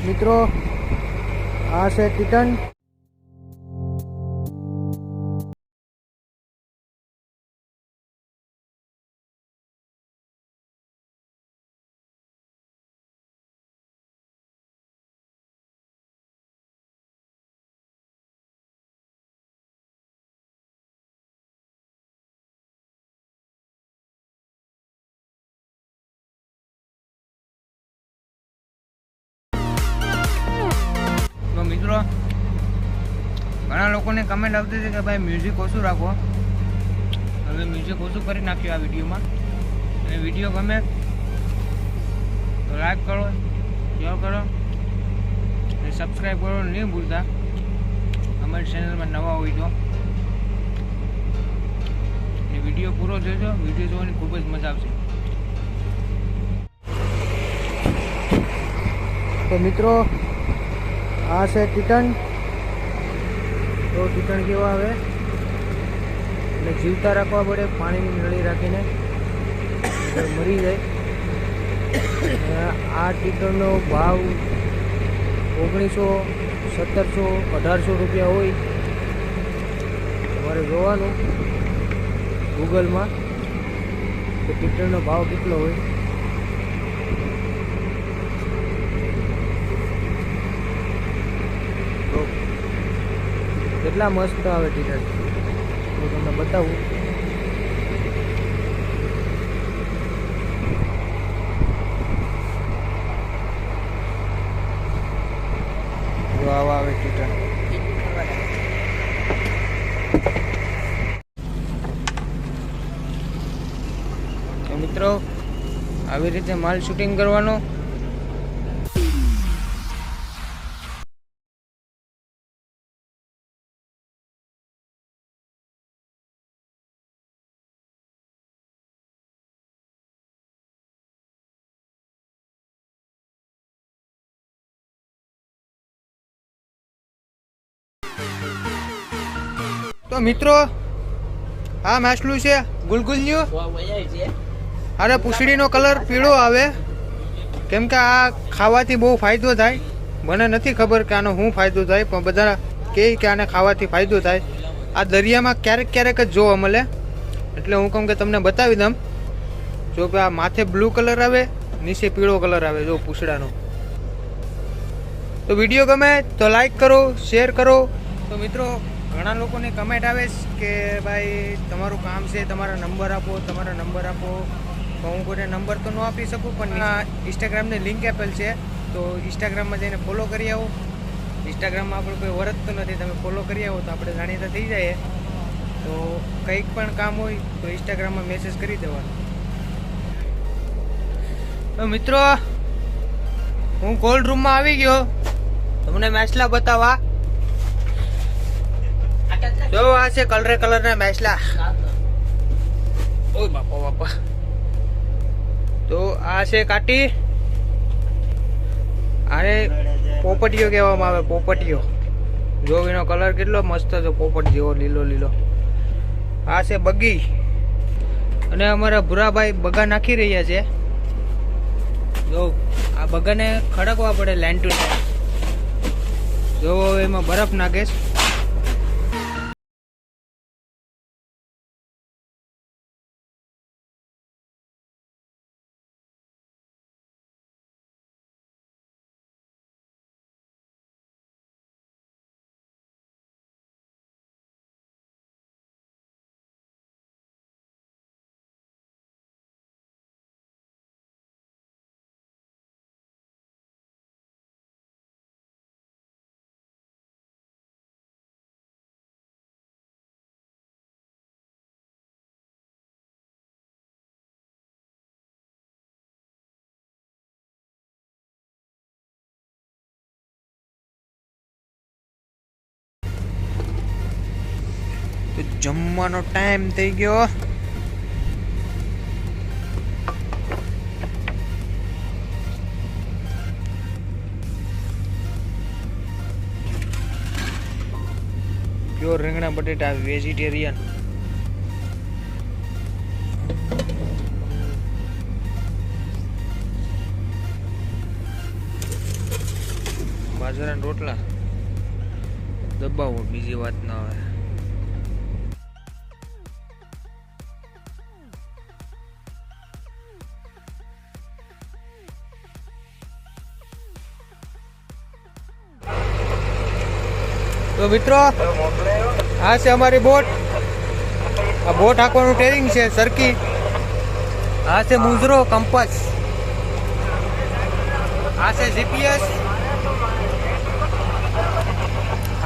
મિત્રો આ છે ટિટન. મિત્રો ઘણા લોકોને કમેન્ટ આવતી હતી કે ભાઈ મ્યુઝિક ઓછું રાખો. હવે મ્યુઝિક ઓછું કરી નાખ્યું આ વિડીયોમાં. અને વિડીયો ગમે તો લાઈક કરો, શેર કરો અને સબસ્ક્રાઈબ કરો નહીં ભૂલતા. અમારી ચેનલમાં નવા હોય તો એ વિડીયો પૂરો જોજો. વિડીયો જોવાની ખૂબ જ મજા આવશે. તો મિત્રો આ છે ટિટન. તો ટિટન કેવા આવે એટલે જીવતા રાખવા પડે, પાણીની નળી રાખીને મરી જાય. આ ટિટનનો ભાવ 1900, 1700, 1800 રૂપિયા હોય. તમારે જોવાનું ગૂગલમાં કે ટિટનનો ભાવ કેટલો હોય. કેટલા મસ્ત આવે ટિકટ હું તમને બતાવું. જો આવા આવે ટિકટ. તો મિત્રો આવી રીતે માલ શૂટિંગ કરવાનો. તો મિત્રો આ માછલું છે ગુલગુલિયું. અરે પૂંછડીનો કલર પીળો આવે કેમ કે આ ખાવાથી બહુ ફાયદો થાય. મને નથી ખબર કે આનો શું ફાયદો થાય, પણ બધા કહે કે આને ખાવાથી ફાયદો થાય. આ દરિયામાં ક્યારેક ક્યારેક જ જોવા મળે, એટલે હું કહું કે તમને બતાવી દઉં. જો કે આ માથે બ્લુ કલર આવે, નીચે પીળો કલર આવે જો પૂંછડાનો. તો વિડીયો ગમે તો લાઈક કરો, શેર કરો. તો મિત્રો ઘણા લોકોને કમેન્ટ આવે કે ભાઈ તમારું કામ છે, તમારા નંબર આપો, તમારા નંબર આપો. તો હું કોઈને નંબર તો ન આપી શકું, પણ ઇન્સ્ટાગ્રામની લિંક આપેલ છે. તો ઇન્સ્ટાગ્રામમાં જઈને ફોલો કરી આવો. ઇન્સ્ટાગ્રામમાં આપણે કોઈ વરતતું નથી, તમે ફોલો કરી આવો તો આપણે જાણીતા થઈ જાય. તો કંઈક પણ કામ હોય તો ઇન્સ્ટાગ્રામમાં મેસેજ કરી દેવાનો. તો મિત્રો હું કોલ્ડ રૂમમાં આવી ગયો તમને માછલા બતાવવા. જો આ છે કલરે કલરના માછલા. ઓય બાપા બાપા. તો આ છે કાટી. આને પોપટીયો કહેવામાં આવે, પોપટીયો. જો એનો કલર કેટલો મસ્ત છે, પોપટ જેવો લીલો લીલો. આ છે બગી. અને અમારા ભૂરાભાઈ બગા નાખી રહ્યા છે. જો આ બગાને ખડકવા પડે લેન્ટુ. જો એમાં બરફ નાખે. તો જમવાનો ટાઈમ થઈ ગયો. પ્યોર રીંગણા બટેટા વેજીટેરિયન. બાજરાના રોટલા દબાવો, બીજી વાત ના આવે. તો મિત્રો આ છે અમારી બોટ. આ બોટ હાંકવાનું ટ્રેનિંગ છે સરકી. આ છે મુંજરો કંપાસ. આ છે જીપીએસ.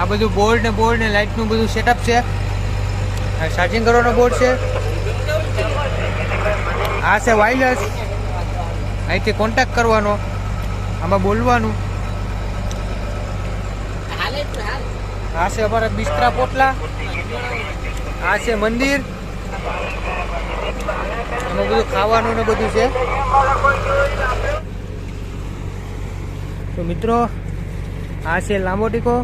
આ બધું બોર્ડ ને લાઇટનું બધું સેટઅપ છે. આ ચાર્જિંગ કરવાનો બોર્ડ છે. આ છે વાયરલેસ. અહીંથી કોન્ટેક્ટ કરવાનો, આમાં બોલવાનું. આ છે અમારા બિસ્તરા પોટલા. આ છે મંદિર. એમાં બધું ખાવાનું ને બધું છે. તો મિત્રો આ છે લાંબો ટીકો,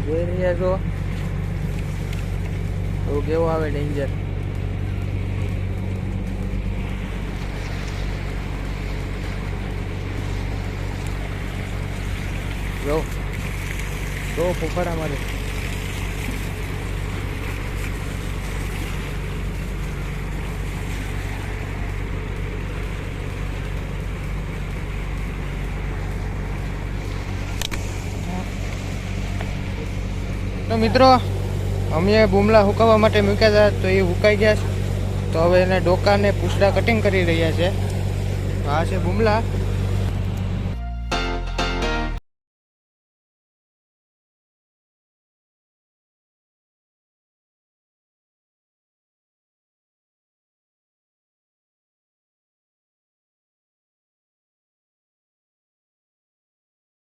જોઈ રહ્યા છો તો કેવો આવે ડેન્જર. જો ફૂફાડા મારે. તો મિત્રો અમે બુમલા હુકાવવા માટે મૂક્યા હતા, તો એ હુકાઈ ગયા છે. તો હવે એના ડોકાને પૂછડા કટિંગ કરી રહ્યા છે. આ છે બુમલા.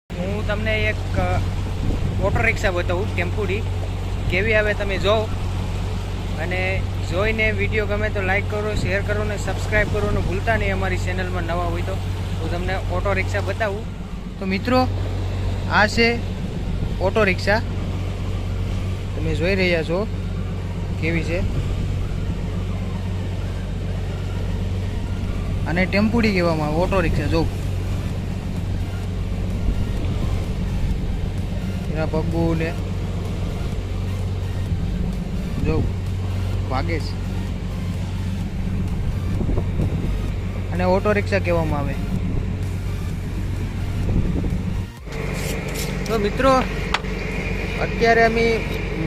હું તમને એક ઓટો રિક્ષા બતાવું, ટેમ્પુડી કેવી આવે તમે જોવો. અને જોઈને વિડીયો ગમે તો લાઈક કરો, શેર કરો ને સબસ્ક્રાઈબ કરવાનું ભૂલતા નહીં. અમારી ચેનલમાં નવા હોય તો હું તમને ઓટો રિક્ષા બતાવું. તો મિત્રો આ છે ઓટો રિક્ષા, તમે જોઈ રહ્યા છો કેવી છે. અને ટેમ્પુડી કહેવામાં આવે, ઓટો રિક્ષા. જો એના પગબુ ને જો ભાગે છે. અને ઓટો રિક્ષા કહેવામાં આવે. તો મિત્રો અત્યારે અમે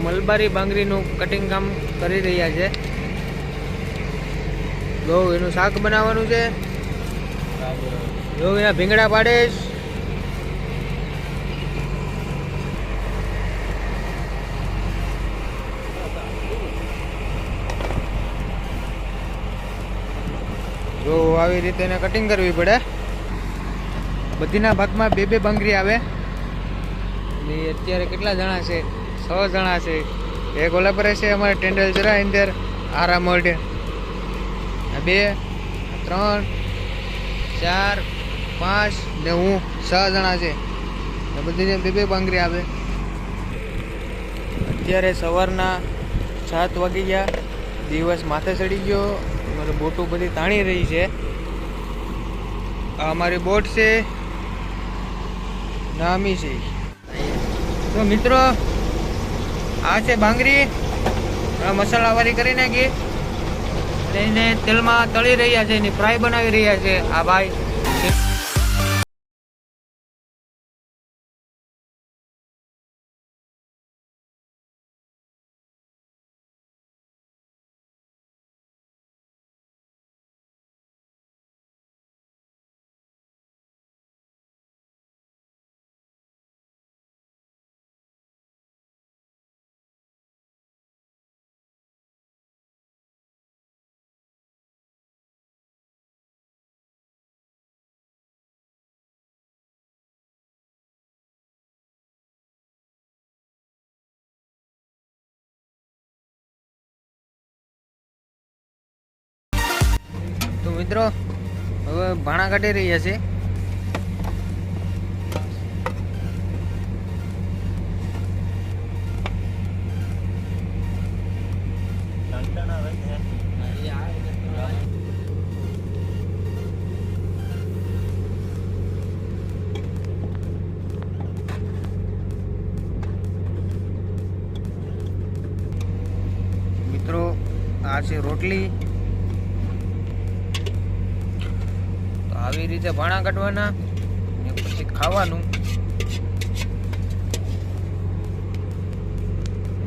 મલબારી બાંગરીનું કટિંગ કામ કરી રહ્યા છે. જો એનું શાક બનાવવાનું છે. જો એના ભીંગડા પાડે. જો આવી રીતે એને કટિંગ કરવી પડે. બધીના ભાગમાં બે બાંગરી આવે. ને અત્યારે કેટલા જણા છે? 6 જણા છે. એક ઓલા પર છે અમારે ટેન્ડલ જરા અંદર આરા મળે. 2 3 4 5 ને હું 6 જણા છે. બધી બે બાંગરી આવે. અત્યારે સવારના 7 વાગી ગયા. દિવસ માથે ચડી ગયો. અમારી બોટો બધી તાણી રહી છે. આ અમારી બોટ છે, નામી છે. તો મિત્રો આ છે બાંગરી. મસાલાવાળી કરી નાખી. એને તેલમાં તળી રહ્યા છે, એની ફ્રાય બનાવી રહ્યા છે આ ભાઈ. તો મિત્રો હવે ભાણા કાઢી રહ્યા છે. છે રોટલી. તો આવી રીતે ભાણા કાઢવાના ને પછી ખાવાનું.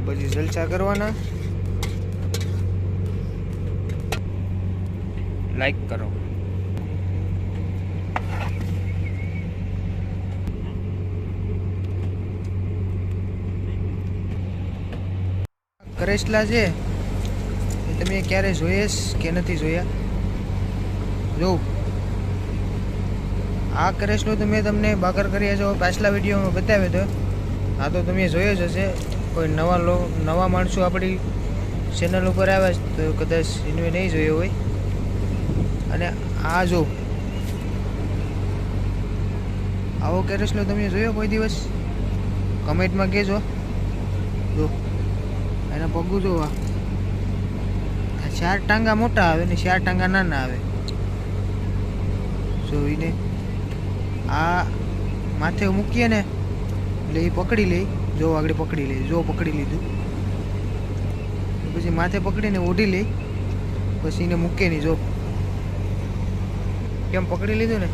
પછી જલસા કરવાના. લાઈક કરો. કરેસલા છે એ તમે ક્યારે જોઈએ કે નથી જોયા? જો આ કરેસલો તો મેં તમને બાકર કર્યા છો પાછલા વિડીયોમાં બતાવ્યો હતો. આ તો તમે જોયો જ હશે. કોઈ નવા માણસો આપણી ચેનલ ઉપર આવ્યા તો કદાચ એને નહીં જોયો હોય. અને આ જો આવો કરેસલો તમે જોયો કોઈ દિવસ? કમેન્ટમાં કહેજો. જો એના પગું જોવા 4 ટાંગા મોટા આવે ને 4 ટાંગા નાના આવે. જોઈને આ માથે મૂકીએ ને એટલે એ પકડી લે. જો આગળ પકડી લે. જો પકડી લીધું પછી માથે પકડીને ઓઢી લે. પછી એને મૂકે નહીં. જો કેમ પકડી લીધું ને